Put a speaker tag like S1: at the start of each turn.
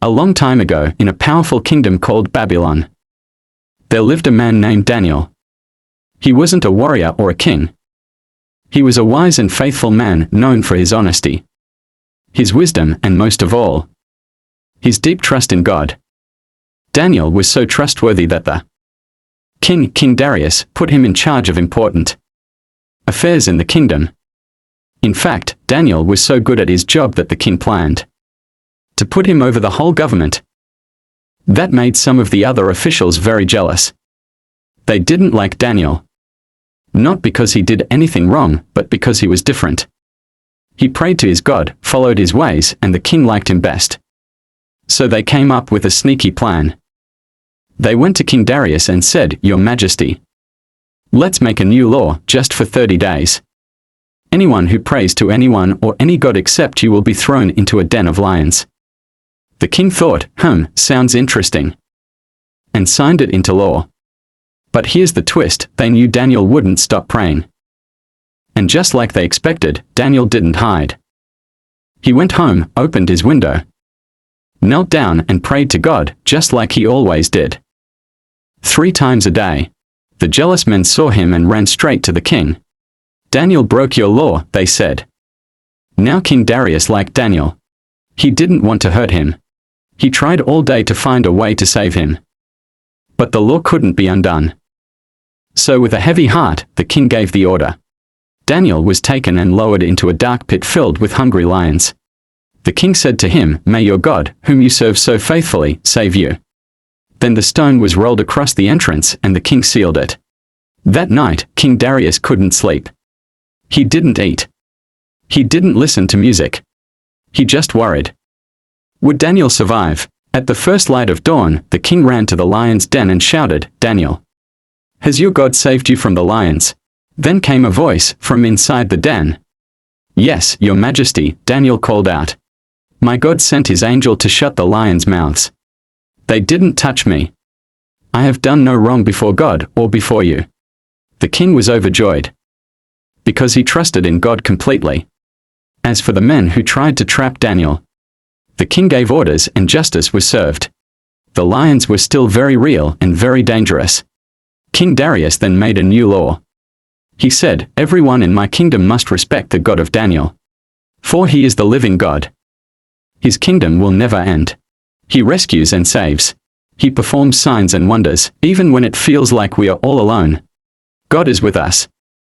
S1: A long time ago, in a powerful kingdom called Babylon, there lived a man named Daniel. He wasn't a warrior or a king. He was a wise and faithful man known for his honesty, his wisdom, and most of all, his deep trust in God. Daniel was so trustworthy that the King Darius put him in charge of important affairs in the kingdom. In fact, Daniel was so good at his job that the king planned to put him over the whole government. That made some of the other officials very jealous. They didn't like Daniel. Not because he did anything wrong, but because he was different. He prayed to his God, followed his ways, and the king liked him best. So they came up with a sneaky plan. They went to King Darius and said, "Your Majesty, let's make a new law just for 30 days. Anyone who prays to anyone or any god except you will be thrown into a den of lions." The king thought, sounds interesting, and signed it into law. But here's the twist, they knew Daniel wouldn't stop praying. And just like they expected, Daniel didn't hide. He went home, opened his window, knelt down and prayed to God, just like he always did. 3 times a day. The jealous men saw him and ran straight to the king. "Daniel broke your law," they said. Now King Darius liked Daniel. He didn't want to hurt him. He tried all day to find a way to save him. But the law couldn't be undone. So with a heavy heart, the king gave the order. Daniel was taken and lowered into a dark pit filled with hungry lions. The king said to him, "May your God, whom you serve so faithfully, save you." Then the stone was rolled across the entrance and the king sealed it. That night, King Darius couldn't sleep. He didn't eat. He didn't listen to music. He just worried. Would Daniel survive? At the first light of dawn, the king ran to the lion's den and shouted, "Daniel, has your God saved you from the lions?" Then came a voice from inside the den. "Yes, your Majesty," Daniel called out. "My God sent his angel to shut the lions' mouths. They didn't touch me. I have done no wrong before God or before you." The king was overjoyed, because he trusted in God completely. As for the men who tried to trap Daniel, the king gave orders and justice was served. The lions were still very real and very dangerous. King Darius then made a new law. He said, "Everyone in my kingdom must respect the God of Daniel, for he is the living God. His kingdom will never end. He rescues and saves. He performs signs and wonders, even when it feels like we are all alone. God is with us."